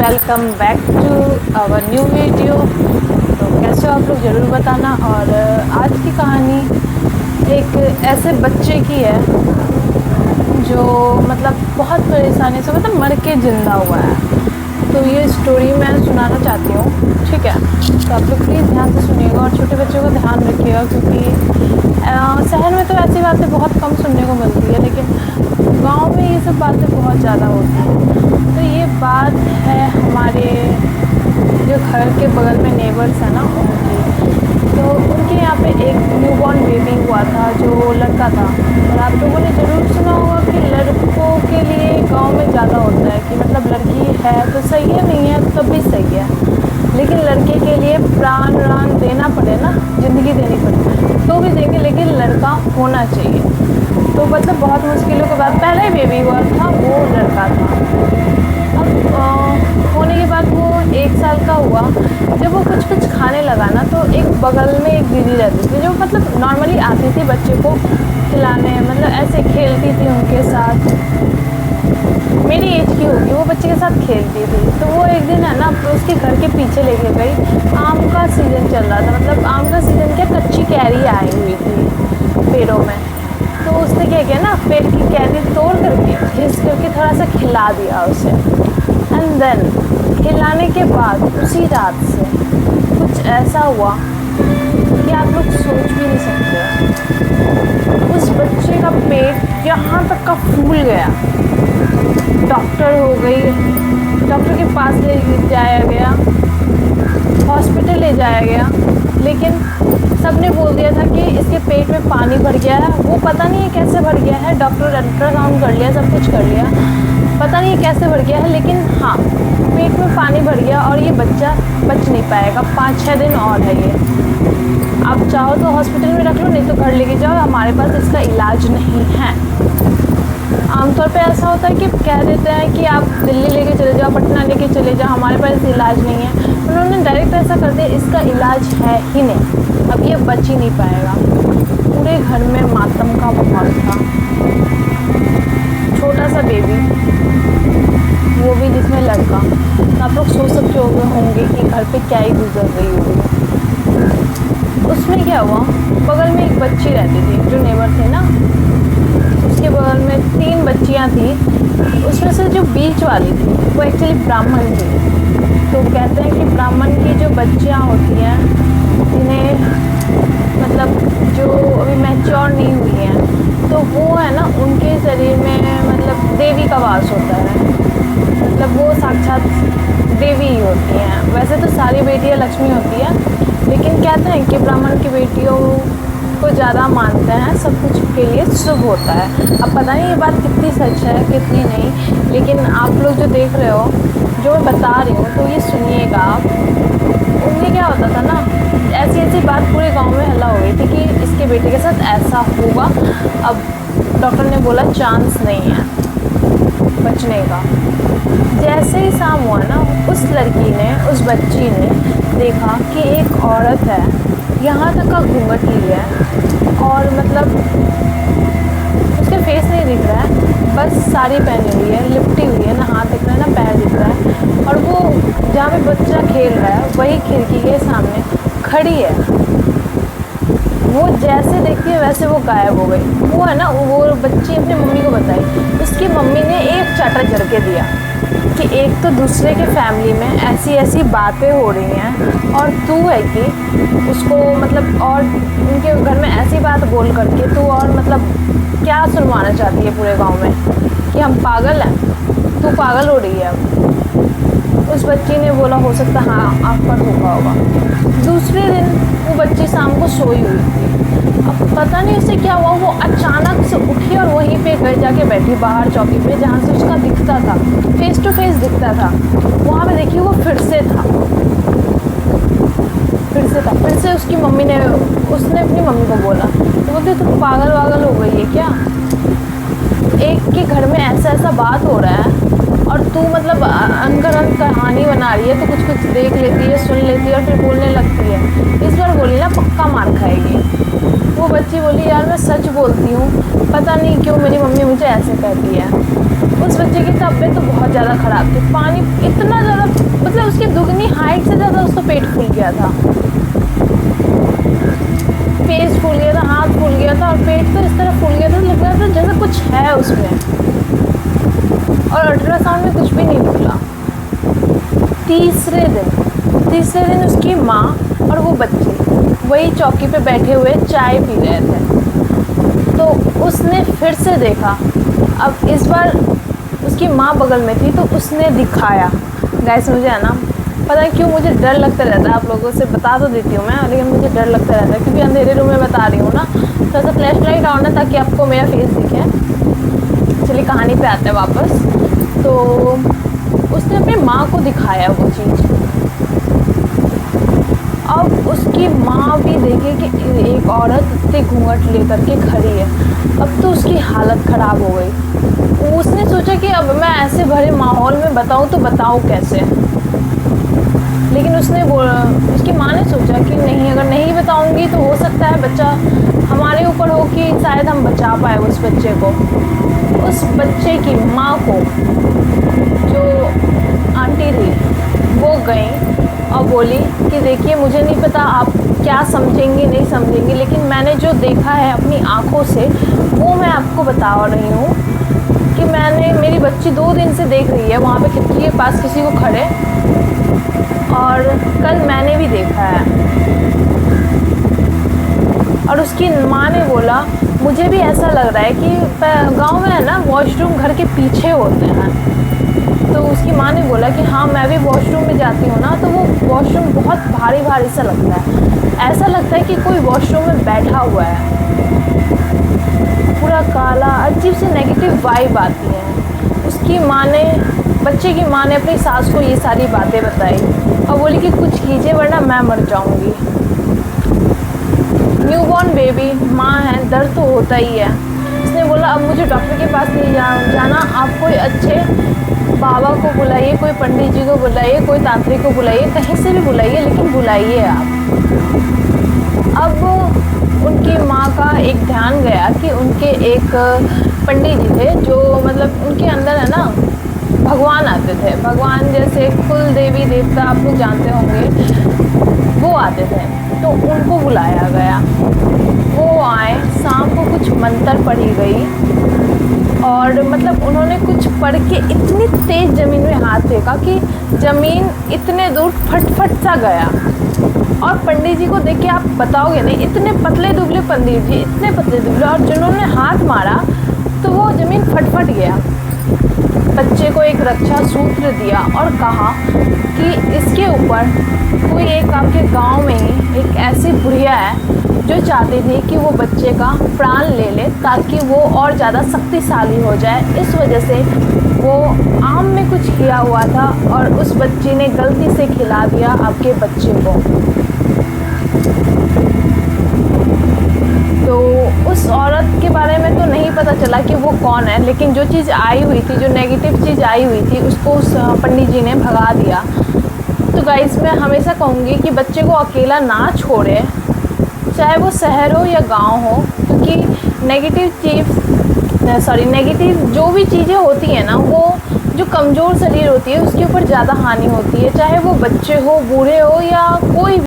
Welcome back to our new video. तो कैसे हो आप लोग ज़रूर बताना। और आज की कहानी एक ऐसे बच्चे की है जो मतलब बहुत परेशानी से मतलब मर के ज़िंदा हुआ है। तो ये स्टोरी मैं सुनाना चाहती हूँ, ठीक है। तो आप लोग प्लीज़ ध्यान से सुनिएगा और छोटे बच्चों को ध्यान रखिएगा, क्योंकि शहर में तो ऐसी बातें बहुत कम सुनने को मिलती है, लेकिन गांव में ये सब बातें बहुत ज़्यादा होती हैं। तो ये बात है हमारे जो घर के बगल में नेबर्स है ना, उनकी। तो उनके यहाँ पे एक न्यूबॉर्न बेबी हुआ था जो लड़का था। और आप लोगों ने ज़रूर सुना होगा कि लड़कों के लिए गांव में ज़्यादा होता है कि मतलब लड़की है तो सही है, नहीं है तब भी सही है, लेकिन लड़के के लिए प्राण देना पड़े ना, ज़िंदगी देनी पड़े तो भी देंगे, लेकिन लड़का होना चाहिए। तो मतलब बहुत मुश्किलों के बाद पहला ही बेबी हुआ था, वो लड़का था। अब होने के बाद वो 1 साल का हुआ। जब वो कुछ खाने लगा ना, तो एक बगल में एक दीदी रहती थी जो मतलब नॉर्मली आती थी बच्चे को खिलाने, मतलब ऐसे खेलती थी उनके साथ। मेरी एज की होगी, वो बच्चे के साथ खेलती थी। तो वो एक दिन है ना उसके घर के पीछे लेके गई। आम का सीज़न चल रहा था, मतलब आम का सीज़न क्या, कच्ची कैरी आई हुई थी पेड़ों में। तो उसने क्या किया ना, पेड़ की कैरी तोड़ करके घिस करके थोड़ा सा खिला दिया उसे। एंड देन खिलाने के बाद उसी रात से कुछ ऐसा हुआ कि आप लोग सोच भी नहीं सकते। उस बच्चे का पेट यहाँ तक का फूल गया। डॉक्टर हो गई, डॉक्टर के पास ले जाया गया, हॉस्पिटल ले जाया गया, लेकिन सबने बोल दिया था कि इसके पेट में पानी भर गया है। वो पता नहीं है कैसे भर गया है, डॉक्टर अल्ट्रासाउंड कर लिया, सब कुछ कर लिया, पता नहीं है कैसे भर गया है, लेकिन हाँ पेट में पानी भर गया और ये बच्चा बच नहीं पाएगा। 5-6 दिन और है ये। आप चाहो तो हॉस्पिटल में रख लो, नहीं तो घर लेके जाओ, हमारे पास इसका इलाज नहीं है। आमतौर पे ऐसा होता है कि कह देते हैं कि आप दिल्ली लेके चले जाओ, पटना लेके चले जाओ, हमारे पास इलाज नहीं है। उन्होंने डायरेक्ट ऐसा कर दिया, इसका इलाज है ही नहीं, अब ये बच ही नहीं पाएगा। पूरे घर में मातम का माहौल था। छोटा सा बेबी, वो भी जिसमें लड़का। तो आप लोग सोच सकते होंगे कि घर पे क्या ही गुजर रही होगी। उसमें क्या हुआ, बगल में एक बच्ची रहती थी, जो नेबर थे ना, उसके बगल में 3 बच्चियां थी। उसमें से जो बीच वाली थी वो एक्चुअली ब्राह्मण थी। तो कहते हैं कि ब्राह्मण की जो बच्चियां होती हैं, जिन्हें मतलब जो अभी मैच्योर नहीं हुई हैं, तो वो है ना उनके शरीर में मतलब देवी का वास होता है, मतलब वो साक्षात देवी ही होती हैं। वैसे तो सारी बेटियां लक्ष्मी होती हैं, लेकिन कहते हैं कि ब्राह्मण की बेटियों को ज़्यादा मानते हैं, सब कुछ के लिए शुभ होता है। अब पता नहीं ये बात कितनी सच है कितनी नहीं, लेकिन आप लोग जो देख रहे हो, जो मैं बता रही हूँ, तो ये सुनिएगा आप। उनमें क्या होता था ना, ऐसी बात पूरे गांव में हल्ला हो गई थी कि इसके बेटे के साथ ऐसा हुआ। अब डॉक्टर ने बोला चांस नहीं है बचने का। जैसे ही शाम हुआ ना, उस लड़की ने, उस बच्ची ने देखा कि एक औरत है, यहाँ तक का घूंघट लिया है और मतलब उसके फेस नहीं दिख रहा है, बस साड़ी पहनी हुई है, लिपटी हुई है, ना हाथ दिख रहा है ना पैर दिख रहा है। और वो जहाँ पे बच्चा खेल रहा है वही खिड़की के सामने खड़ी है। वो जैसे देखती है वैसे वो गायब हो गई। वो है ना, वो बच्ची अपनी मम्मी को बताई। उसकी मम्मी ने एक चाटा जड़ के दिया कि एक तो दूसरे के फैमिली में ऐसी बातें हो रही हैं और तू है कि उसको मतलब, और उनके घर में ऐसी बात बोल करके तू और मतलब क्या सुनवाना चाहती है पूरे गांव में कि हम पागल हैं, तू पागल हो रही है। अब उस बच्ची ने बोला हो सकता हाँ आँख पर धोखा होगा। दूसरे दिन वो बच्ची शाम को सोई हुई थी। अब पता नहीं उससे क्या हुआ, वो अचानक से उठी और वहीं पे गई जाके बैठी बाहर चौकी पे, जहाँ से उसका दिखता था, फेस टू फेस दिखता था। वहाँ पे देखिए वो फिर से था। फिर से उसकी मम्मी ने, उसने अपनी मम्मी को बोला, तो बोलती तू पागल वागल हो गई है क्या, एक के घर में ऐसा बात हो रहा है और तू मतलब अनगढ़ंत कहानी बना रही है, तो कुछ देख लेती है, सुन लेती है और फिर बोलने लगती है। इस बार बोली ना पक्का मार खाएगी। वो बच्ची बोली यार मैं सच बोलती हूँ, पता नहीं क्यों मेरी मम्मी मुझे ऐसे कहती है। उस बच्चे की तबीयत तो बहुत ज़्यादा ख़राब थी, पानी इतना ज़्यादा दुगनी हाइट से ज़्यादा उसका पेट फूल गया था, फेस फूल गया था, हाथ फूल गया था और पेट तो इस तरह फूल गया था, लग रहा था जैसे कुछ है उसमें। और अल्ट्रासाउंड में कुछ भी नहीं निकला। तीसरे दिन उसकी माँ और वो बच्चे वही चौकी पे बैठे हुए चाय पी रहे थे। तो उसने फिर से देखा। अब इस बार उसकी माँ बगल में थी तो उसने दिखाया। गाइस मुझे है ना पता नहीं क्यों मुझे डर लगता रहता है, आप लोगों से बता तो देती हूँ मैं, लेकिन मुझे डर लगता रहता है क्योंकि अंधेरे रूम में बता रही हूँ ना, थोड़ा सा फ्लैश लाइट ऑन है ताकि आपको मेरा फेस दिखे। चलिए कहानी पे आते हैं वापस। तो उसने अपनी माँ को दिखाया वो चीज़। अब उसकी माँ भी देखे कि एक औरत इतने घूंघट लेकर के खड़ी है। अब तो उसकी हालत ख़राब हो गई। उसने सोचा कि अब मैं ऐसे भरे माहौल में बताऊँ तो बताऊँ कैसे, लेकिन उसकी माँ ने सोचा कि नहीं, अगर नहीं बताऊँगी तो हो सकता है बच्चा हमारे ऊपर हो कि शायद हम बचा पाए उस बच्चे को। उस बच्चे की माँ को जो आंटी थी वो गई और बोली कि देखिए मुझे नहीं पता आप क्या समझेंगे नहीं समझेंगे, लेकिन मैंने जो देखा है अपनी आँखों से वो मैं आपको बता रही हूँ कि मेरी बच्ची 2 दिन से देख रही है वहाँ पे खिड़की के पास किसी को खड़े, और कल मैंने भी देखा है। और उसकी माँ ने बोला मुझे भी ऐसा लग रहा है कि गांव में है ना वॉशरूम घर के पीछे होते हैं। तो उसकी माँ ने बोला कि हाँ मैं भी वॉशरूम में जाती हूँ ना, तो वो वॉशरूम बहुत भारी भारी सा लगता है, ऐसा लगता है कि कोई वॉशरूम में बैठा हुआ है, पूरा काला, अजीब से नेगेटिव वाइब आती है। बच्चे की माँ ने अपनी सास को ये सारी बातें बताई और बोली कि कुछ कीजिए वरना मैं मर जाऊँगी। न्यूबॉर्न बेबी, माँ है, दर्द तो होता ही है। उसने बोला अब मुझे डॉक्टर के पास नहीं जाना, आप कोई अच्छे बाबा को बुलाइए, कोई पंडित जी को बुलाइए, कोई तांत्रिक को बुलाइए, कहीं से भी बुलाइए, लेकिन बुलाइए आप। अब उनकी माँ का एक ध्यान गया कि उनके एक पंडित जी थे जो मतलब उनके अंदर है ना भगवान आते थे, भगवान जैसे कुल देवी देवता आप लोग जानते होंगे वो आते थे, तो उनको बुलाया गया। वो आए, शाम को कुछ मंत्र पढ़ी गई और मतलब उन्होंने कुछ पढ़ के इतनी तेज़ ज़मीन में हाथ फेंका कि ज़मीन इतने दूर फट सा गया। और पंडित जी को देख के आप बताओगे नहीं, इतने पतले दुबले पंडित जी, इतने पतले दुबले, और जिन्होंने हाथ मारा तो वो ज़मीन फट गया। बच्चे को एक रक्षा सूत्र दिया और कहा कि इसके ऊपर कोई एक आपके गांव में ही एक ऐसी बुढ़िया है जो चाहती थी कि वो बच्चे का प्राण ले ले ताकि वो और ज़्यादा शक्तिशाली हो जाए। इस वजह से वो आम में कुछ किया हुआ था और उस बच्ची ने गलती से खिला दिया आपके बच्चे को। तो उस औरत के बारे में तो नहीं पता चला कि वो कौन है, लेकिन जो चीज़ आई हुई थी, जो नेगेटिव चीज़ आई हुई थी, उसको उस पंडित जी ने भगा दिया। तो गाइस मैं हमेशा कहूँगी कि बच्चे को अकेला ना छोड़े, चाहे वो शहर हो या गांव हो, क्योंकि नेगेटिव जो भी चीज़ें होती हैं ना, वो जो कमज़ोर शरीर होती है उसके ऊपर ज़्यादा हानि होती है, चाहे वो बच्चे हो, बूढ़े हो या कोई